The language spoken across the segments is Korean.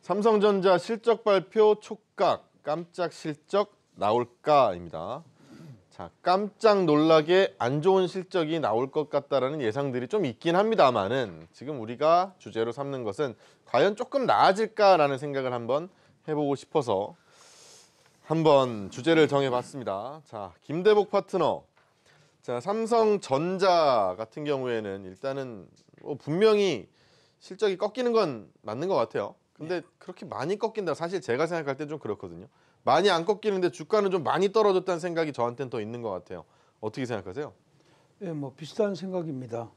삼성전자 실적 발표 촉각, 깜짝 실적 나올까입니다. 자, 깜짝 놀라게 안 좋은 실적이 나올 것 같다라는 예상들이 좀 있긴 합니다만은 지금 우리가 주제로 삼는 것은 과연 조금 나아질까라는 생각을 한번 해보고 싶어서 한번 주제를 정해봤습니다. 자, 김대복 파트너. 자, 삼성전자 같은 경우에는 일단은 분명히 실적이 꺾이는 건 맞는 것 같아요. 근데 그렇게 많이 꺾인다. 사실 제가 생각할 때 좀 그렇거든요. 많이 안 꺾이는데 주가는 좀 많이 떨어졌다는 생각이 저한테는 더 있는 것 같아요. 어떻게 생각하세요? 예, 뭐 비슷한 생각입니다.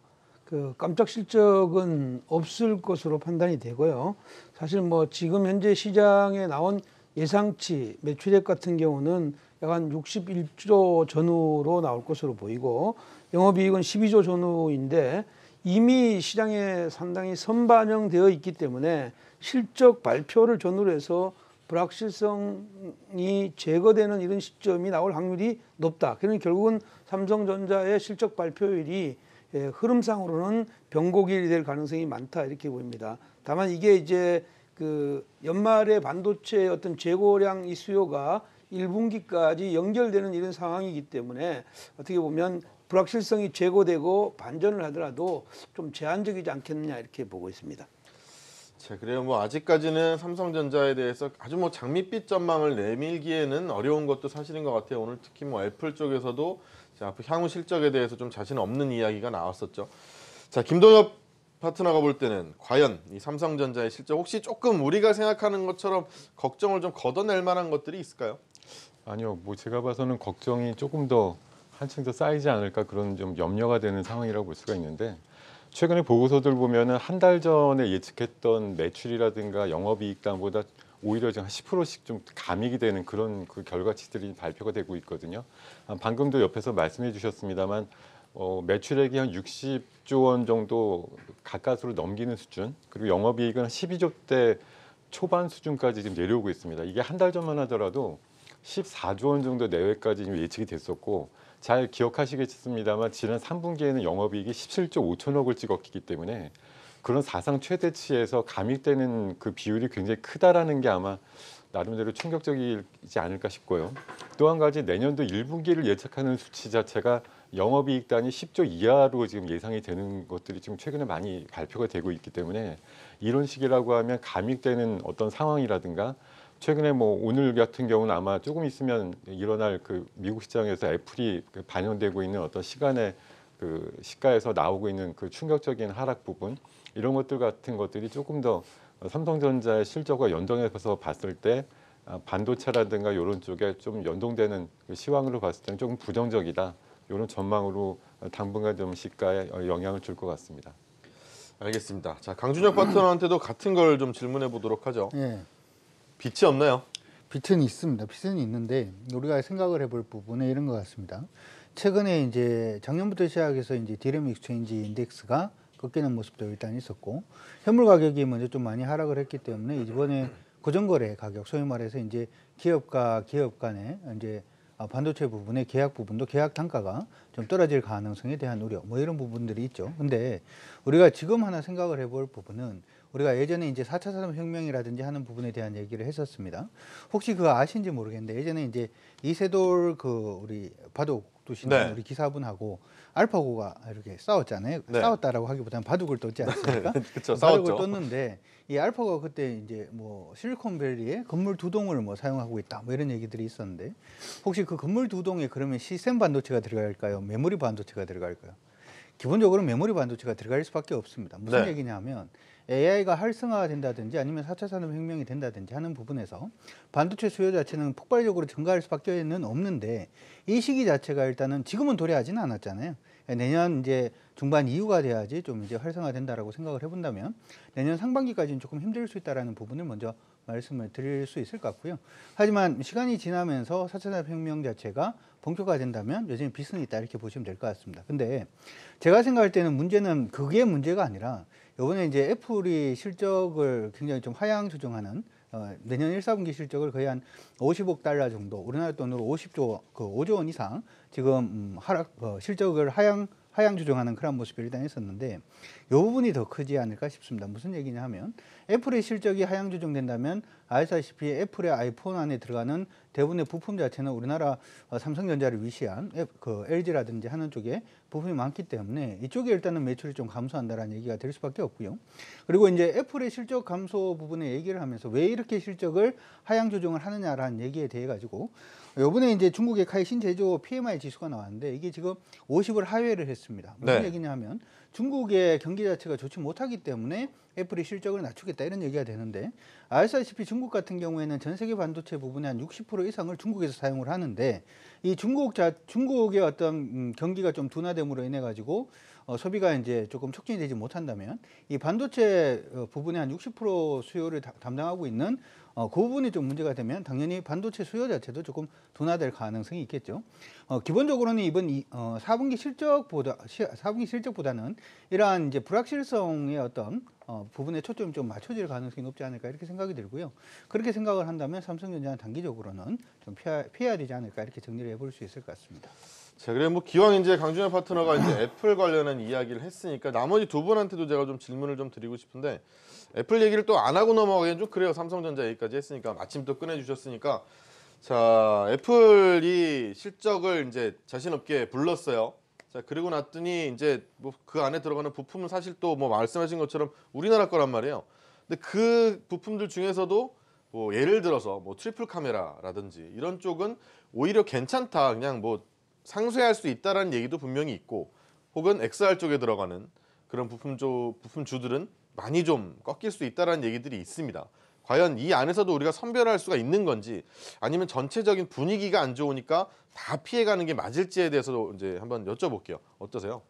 그 깜짝 실적은 없을 것으로 판단이 되고요. 사실 뭐 지금 현재 시장에 나온 예상치 매출액 같은 경우는 약 한 61조 전후로 나올 것으로 보이고 영업이익은 12조 전후인데 이미 시장에 상당히 선반영되어 있기 때문에 실적 발표를 전후로 해서 불확실성이 제거되는 이런 시점이 나올 확률이 높다. 그러니 결국은 삼성전자의 실적 발표일이 흐름상으로는 변곡일이 될 가능성이 많다 이렇게 보입니다. 다만 이게 이제 그 연말에 반도체 어떤 재고량 이 수요가 1분기까지 연결되는 이런 상황이기 때문에 어떻게 보면 불확실성이 제거되고 반전을 하더라도 좀 제한적이지 않겠느냐 이렇게 보고 있습니다. 자, 그래요. 뭐 아직까지는 삼성전자에 대해서 아주 뭐 장밋빛 전망을 내밀기에는 어려운 것도 사실인 것 같아요. 오늘 특히 뭐 애플 쪽에서도 향후 실적에 대해서 좀 자신 없는 이야기가 나왔었죠. 자, 김동엽 파트너가 볼 때는 과연 이 삼성전자의 실적 혹시 조금 우리가 생각하는 것처럼 걱정을 좀 걷어낼 만한 것들이 있을까요? 아니요, 뭐 제가 봐서는 걱정이 조금 더 한층 더 쌓이지 않을까 그런 좀 염려가 되는 상황이라고 볼 수가 있는데 최근에 보고서들 보면은 한 달 전에 예측했던 매출이라든가 영업이익단보다 오히려 한 10%씩 좀 감익이 되는 그런 그 결과치들이 발표가 되고 있거든요. 방금도 옆에서 말씀해 주셨습니다만 매출액이 한 60조 원 정도 가까스로 넘기는 수준, 그리고 영업이익은 한 12조대 초반 수준까지 지금 내려오고 있습니다. 이게 한 달 전만 하더라도 14조 원 정도 내외까지 지금 예측이 됐었고, 잘 기억하시겠습니다만 지난 3분기에는 영업이익이 17조 5천억을 찍었기 때문에 그런 사상 최대치에서 감익되는 그 비율이 굉장히 크다라는 게 아마 나름대로 충격적이지 않을까 싶고요. 또 한 가지 내년도 1분기를 예측하는 수치 자체가 영업이익 단위 10조 이하로 지금 예상이 되는 것들이 지금 최근에 많이 발표가 되고 있기 때문에 이런 식이라고 하면 감익되는 어떤 상황이라든가 최근에 뭐 오늘 같은 경우는 아마 조금 있으면 일어날 그 미국 시장에서 애플이 반영되고 있는 어떤 시간의 그 시가에서 나오고 있는 그 충격적인 하락 부분, 이런 것들 같은 것들이 조금 더 삼성전자의 실적과 연동해서 봤을 때 반도체라든가 이런 쪽에 좀 연동되는 시황으로 봤을 때는 조금 부정적이다, 이런 전망으로 당분간 좀 시가에 영향을 줄 것 같습니다. 알겠습니다. 자, 강준혁 파트너한테도 같은 걸 좀 질문해 보도록 하죠. 예. 빛이 없나요? 빛은 있습니다. 빛은 있는데 우리가 생각을 해볼 부분은 이런 것 같습니다. 최근에 이제 작년부터 시작해서 이제 디램 익스체인지 인덱스가 꺾이는 모습도 일단 있었고, 현물 가격이 먼저 좀 많이 하락을 했기 때문에 이번에 고정거래 가격, 소위 말해서 이제 기업과 기업 간의 이제 반도체 부분의 계약 부분도 계약 단가가 좀 떨어질 가능성에 대한 우려, 뭐 이런 부분들이 있죠. 근데 우리가 지금 하나 생각을 해볼 부분은, 우리가 예전에 이제 4차 산업혁명이라든지 하는 부분에 대한 얘기를 했었습니다. 혹시 그거 아신지 모르겠는데 예전에 이제 이세돌 그 우리 바둑 두시는 우리 기사분하고 알파고가 이렇게 싸웠잖아요. 싸웠다라고 하기보다는 바둑을 떴지 않습니까? 그쵸, 바둑을 싸웠죠. 떴는데 이 알파고가 그때 이제 뭐 실리콘밸리에 건물 2동을 뭐 사용하고 있다, 뭐 이런 얘기들이 있었는데, 혹시 그 건물 2동에 그러면 시스템 반도체가 들어갈까요? 메모리 반도체가 들어갈까요? 기본적으로 메모리 반도체가 들어갈 수밖에 없습니다. 무슨 얘기냐면 AI가 활성화가 된다든지 아니면 4차 산업혁명이 된다든지 하는 부분에서 반도체 수요 자체는 폭발적으로 증가할 수밖에 없는데, 이 시기 자체가 일단은 지금은 도래하지는 않았잖아요. 내년 이제 중반 이후가 돼야지 좀 이제 활성화된다라고 생각을 해본다면 내년 상반기까지는 조금 힘들 수 있다라는 부분을 먼저 말씀을 드릴 수 있을 것 같고요. 하지만 시간이 지나면서 4차 산업혁명 자체가 본격화된다면 여전히 빛은 있다, 이렇게 보시면 될 것 같습니다. 근데 제가 생각할 때는 문제는 그게 문제가 아니라 이번에 이제 애플이 실적을 굉장히 좀 하향 조정하는 내년 1, 4분기 실적을 거의 한 50억 달러 정도, 우리나라 돈으로 50조, 그 5조 원 이상 지금 하락, 실적을 하향 하향 조정하는 그런 모습이 일단 있었는데 이 부분이 더 크지 않을까 싶습니다. 무슨 얘기냐 하면 애플의 실적이 하향 조정된다면 아시다시피 애플의 아이폰 안에 들어가는 대부분의 부품 자체는 우리나라 삼성전자를 위시한 그 LG라든지 하는 쪽에 부품이 많기 때문에 이쪽에 일단은 매출이 좀 감소한다라는 얘기가 될 수밖에 없고요. 그리고 이제 애플의 실적 감소 부분에 얘기를 하면서 왜 이렇게 실적을 하향 조정을 하느냐라는 얘기에 대해 가지고 요번에 이제 중국의 카이 신제조 PMI 지수가 나왔는데 이게 지금 50을 하회를 했습니다. 무슨 네. 얘기냐 하면 중국의 경기 자체가 좋지 못하기 때문에 애플이 실적을 낮추겠다 이런 얘기가 되는데 아시다시피 중국 같은 경우에는 전 세계 반도체 부분의 한 60% 이상을 중국에서 사용을 하는데 이 중국의 어떤 경기가 좀 둔화됨으로 인해 가지고 소비가 이제 조금 촉진이 되지 못한다면 이 반도체 부분의 한 60% 수요를 담당하고 있는 그 부분이 좀 문제가 되면 당연히 반도체 수요 자체도 조금 둔화될 가능성이 있겠죠. 기본적으로는 이번 4분기 실적보다는 이러한 이제 불확실성의 어떤 부분에 초점이 좀 맞춰질 가능성이 높지 않을까 이렇게 생각이 들고요. 그렇게 생각을 한다면 삼성전자는 단기적으로는 좀 피해야 되지 않을까 이렇게 정리를 해볼 수 있을 것 같습니다. 자, 그래 뭐 기왕 이제 강준혁 파트너가 이제 애플 관련한 이야기를 했으니까 나머지 두 분한테도 제가 좀 질문을 좀 드리고 싶은데 애플 얘기를 또 안 하고 넘어가기엔 좀 그래요. 삼성전자 얘기까지 했으니까 마침 또 꺼내주셨으니까 자, 애플이 실적을 이제 자신 없게 불렀어요. 자, 그리고 났더니 이제 뭐 그 안에 들어가는 부품은 사실 또 뭐 말씀하신 것처럼 우리나라 거란 말이에요. 근데 그 부품들 중에서도 뭐 예를 들어서 뭐 트리플 카메라라든지 이런 쪽은 오히려 괜찮다. 그냥 뭐 상쇄할 수 있다라는 얘기도 분명히 있고 혹은 XR 쪽에 들어가는 그런 부품주들은 많이 좀 꺾일 수 있다라는 얘기들이 있습니다. 과연 이 안에서도 우리가 선별할 수가 있는 건지 아니면 전체적인 분위기가 안 좋으니까 다 피해가는 게 맞을지에 대해서도 이제 한번 여쭤볼게요. 어떠세요?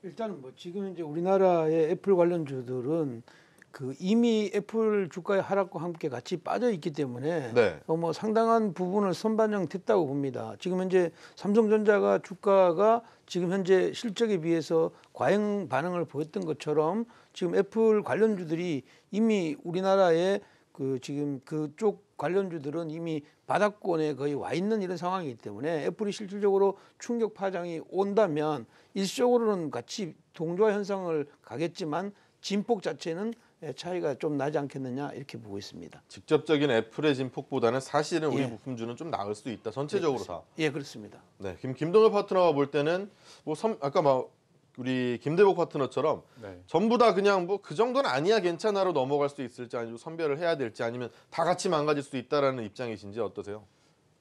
일단은 뭐 지금 이제 우리나라의 애플 관련주들은 그 이미 애플 주가의 하락과 함께 같이 빠져 있기 때문에 네. 뭐 상당한 부분을 선반영됐다고 봅니다. 지금 현재 삼성전자가 주가가 지금 현재 실적에 비해서 과잉 반응을 보였던 것처럼 지금 애플 관련주들이 이미 우리나라의 그 지금 그쪽 관련주들은 이미 바닥권에 거의 와 있는 이런 상황이기 때문에 애플이 실질적으로 충격 파장이 온다면 일시적으로는 같이 동조화 현상을 가겠지만 진폭 자체는 차이가 좀 나지 않겠느냐 이렇게 보고 있습니다. 직접적인 애플의 진폭보다는 사실은 우리 예. 부품주는 좀 나을 수 있다. 전체적으로 다. 예, 그렇습니다. 네, 김동엽 파트너가 볼 때는 뭐 아까 막 우리 김대복 파트너처럼 네. 전부 다 그냥 뭐 그 정도는 아니야 괜찮아로 넘어갈 수 있을지 아니면 선별을 해야 될지 아니면 다 같이 망가질 수 있다라는 입장이신지 어떠세요?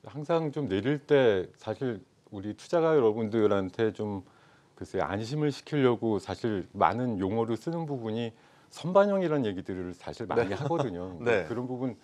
항상 좀 내릴 때 사실 우리 투자가 여러분들한테 좀 글쎄 안심을 시키려고 사실 많은 용어를 쓰는 부분이 선반영이라는 얘기들을 사실 많이 하거든요. 네. 그런 부분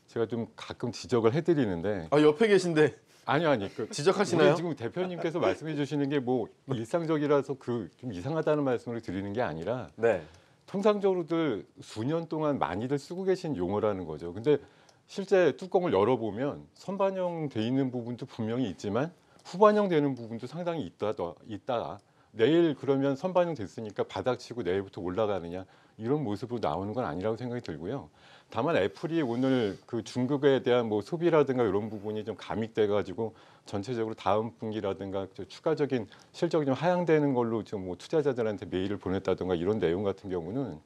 제가 좀 가끔 지적을 해드리는데 아 옆에 계신데 아니 지적하시나요? 우리 지금 대표님께서 말씀해 주시는 게 뭐 일상적이라서 그 좀 이상하다는 말씀을 드리는 게 아니라 네. 통상적으로들 수년 동안 많이들 쓰고 계신 용어라는 거죠. 근데 실제 뚜껑을 열어보면 선반영돼 있는 부분도 분명히 있지만 후반영되는 부분도 상당히 있다. 내일 그러면 선반영 됐으니까 바닥치고 내일부터 올라가느냐 이런 모습으로 나오는 건 아니라고 생각이 들고요. 다만 애플이 오늘 그 중국에 대한 뭐 소비라든가 이런 부분이 좀 감익돼 가지고 전체적으로 다음 분기라든가 추가적인 실적이 좀 하향되는 걸로 좀 뭐 투자자들한테 메일을 보냈다든가 이런 내용 같은 경우는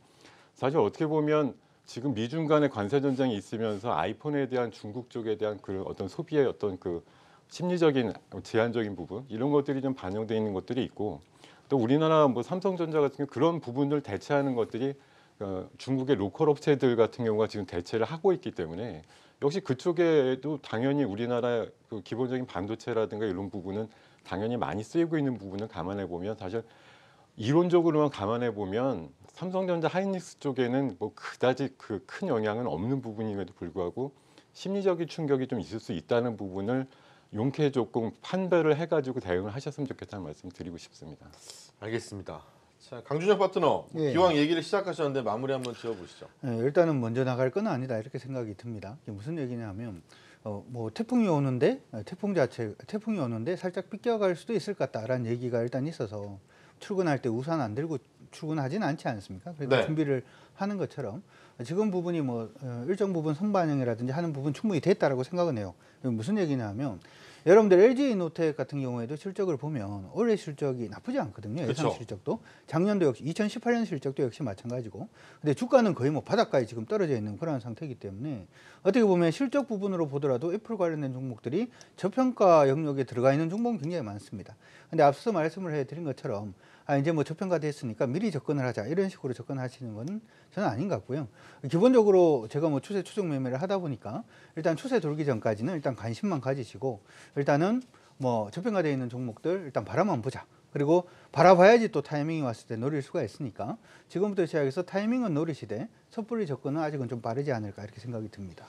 사실 어떻게 보면 지금 미중 간의 관세 전쟁이 있으면서 아이폰에 대한 중국 쪽에 대한 그 어떤 소비의 어떤 그 심리적인 제한적인 부분 이런 것들이 좀 반영돼 있는 것들이 있고 또 우리나라 뭐 삼성전자 같은 경우 그런 부분을 대체하는 것들이 중국의 로컬 업체들 같은 경우가 지금 대체를 하고 있기 때문에 역시 그쪽에도 당연히 우리나라 그 기본적인 반도체라든가 이런 부분은 당연히 많이 쓰이고 있는 부분을 감안해 보면 사실 이론적으로만 감안해 보면 삼성전자 하이닉스 쪽에는 뭐 그다지 그 큰 영향은 없는 부분임에도 불구하고 심리적인 충격이 좀 있을 수 있다는 부분을 용케 조금 판별을 해가지고 대응을 하셨으면 좋겠다는 말씀 드리고 싶습니다. 알겠습니다. 자, 강준혁 파트너 예. 기왕 얘기를 시작하셨는데 마무리 한번 지어보시죠. 네, 일단은 먼저 나갈 건 아니다 이렇게 생각이 듭니다. 이게 무슨 얘기냐면 뭐 태풍이 오는데 태풍이 오는데 살짝 빗겨갈 수도 있을 것 같다라는 얘기가 일단 있어서 출근할 때 우산 안 들고 출근하진 않지 않습니까? 그래서 네. 준비를 하는 것처럼 지금 부분이 뭐 일정 부분 선반영이라든지 하는 부분 충분히 됐다라고 생각은 해요. 무슨 얘기냐면 여러분들 LG노텍 같은 경우에도 실적을 보면 올해 실적이 나쁘지 않거든요. 예상 그쵸. 실적도 작년도 역시 2018년 실적도 역시 마찬가지고. 근데 주가는 거의 뭐 바닥까지 지금 떨어져 있는 그런 상태이기 때문에 어떻게 보면 실적 부분으로 보더라도 애플 관련된 종목들이 저평가 영역에 들어가 있는 종목은 굉장히 많습니다. 근데 앞서 말씀을 해드린 것처럼 이제 뭐 저평가 됐으니까 미리 접근을 하자 이런 식으로 접근하시는 건 저는 아닌 것 같고요. 기본적으로 제가 뭐 추세 추적 매매를 하다 보니까 일단 추세 돌기 전까지는 일단 관심만 가지시고 일단은 뭐 저평가되어 있는 종목들 일단 바라만 보자. 그리고 바라봐야지 또 타이밍이 왔을 때 노릴 수가 있으니까 지금부터 시작해서 타이밍은 노리시되 섣불리 접근은 아직은 좀 빠르지 않을까 이렇게 생각이 듭니다.